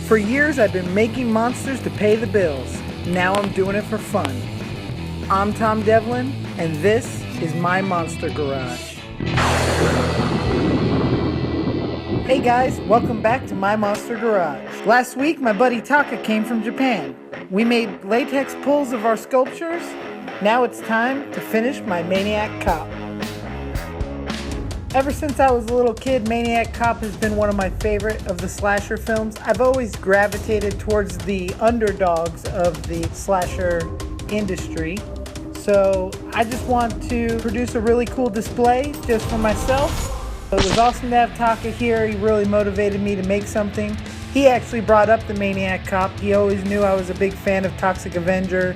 For years I've been making monsters to pay the bills. Now I'm doing it for fun. I'm Tom Devlin, and this is my Monster Garage. Hey guys, welcome back to my Monster Garage. Last week my buddy Taka came from Japan. We made latex pulls of our sculptures. Now it's time to finish my Maniac Cop. Ever since I was a little kid, Maniac Cop has been one of my favorite of the slasher films. I've always gravitated towards the underdogs of the slasher industry. So I just want to produce a really cool display just for myself. It was awesome to have Taka here. He really motivated me to make something. He actually brought up the Maniac Cop. He always knew I was a big fan of Toxic Avenger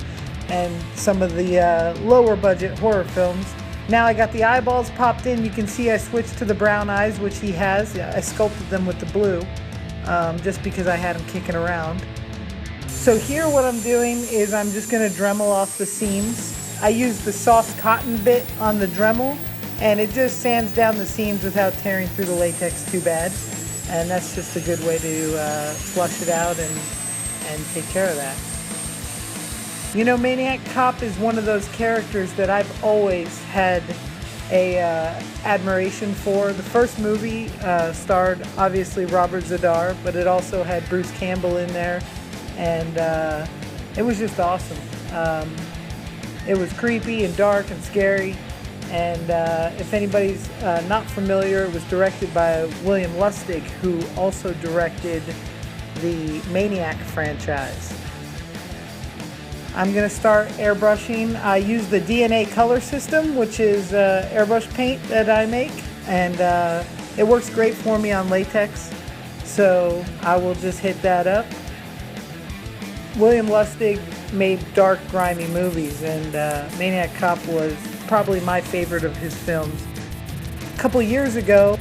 and some of the lower budget horror films. Now I got the eyeballs popped in. You can see I switched to the brown eyes, which he has. I sculpted them with the blue just because I had him kicking around. So here what I'm doing is I'm just going to Dremel off the seams. I use the soft cotton bit on the Dremel, and it just sands down the seams without tearing through the latex too bad. And that's just a good way to flush it out and take care of that. You know, Maniac Cop is one of those characters that I've always had a admiration for. The first movie starred, obviously, Robert Z'Dar, but it also had Bruce Campbell in there, and it was just awesome. It was creepy and dark and scary, and if anybody's not familiar, it was directed by William Lustig, who also directed the Maniac franchise. I'm going to start airbrushing. I use the DNA color system, which is airbrush paint that I make, and it works great for me on latex, so I will just hit that up. William Lustig made dark, grimy movies, and Maniac Cop was probably my favorite of his films. A couple years ago,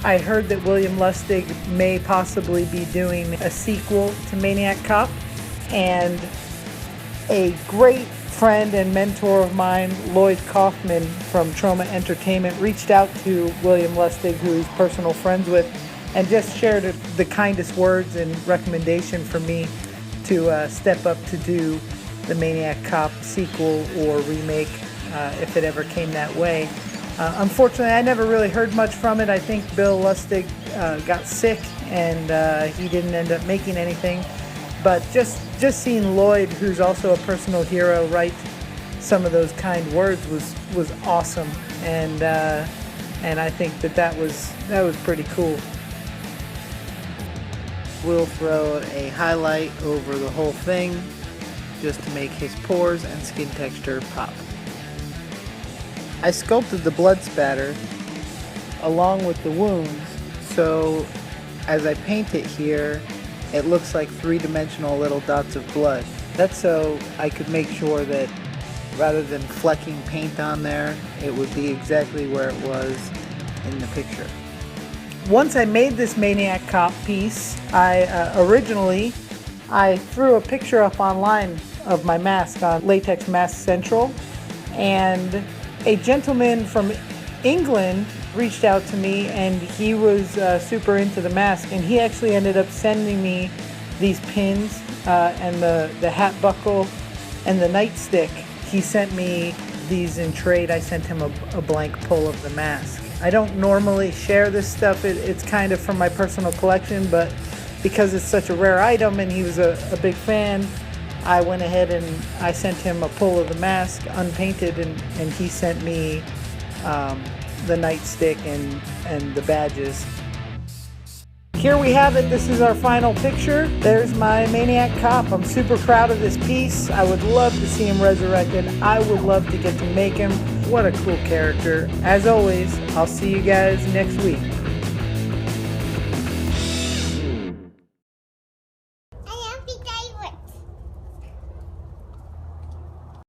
I heard that William Lustig may possibly be doing a sequel to Maniac Cop, and a great friend and mentor of mine, Lloyd Kaufman from Trauma Entertainment, reached out to William Lustig, who he's personal friends with, and just shared the kindest words and recommendation for me to step up to do the Maniac Cop sequel or remake if it ever came that way. Unfortunately, I never really heard much from it. I think Bill Lustig got sick and he didn't end up making anything. But just seeing Lloyd, who's also a personal hero, write some of those kind words was awesome, and I think that was pretty cool. We'll throw a highlight over the whole thing just to make his pores and skin texture pop. I sculpted the blood spatter along with the wounds, so as I paint it here, it looks like three-dimensional little dots of blood. That's so I could make sure that rather than flecking paint on there, it would be exactly where it was in the picture. Once I made this Maniac Cop piece, originally I threw a picture up online of my mask on Latex Mask Central, and a gentleman from England reached out to me, and he was super into the mask, and he actually ended up sending me these pins and the hat buckle and the nightstick. He sent me these in trade. I sent him a blank pull of the mask. I don't normally share this stuff. It's kind of from my personal collection, but because it's such a rare item and he was a big fan, I went ahead and I sent him a pull of the mask unpainted, and he sent me the nightstick and the badges. Here we have it. This is our final picture. There's my Maniac Cop. I'm super proud of this piece. I would love to see him resurrected. I would love to get to make him. What a cool character. As always, I'll see you guys next week.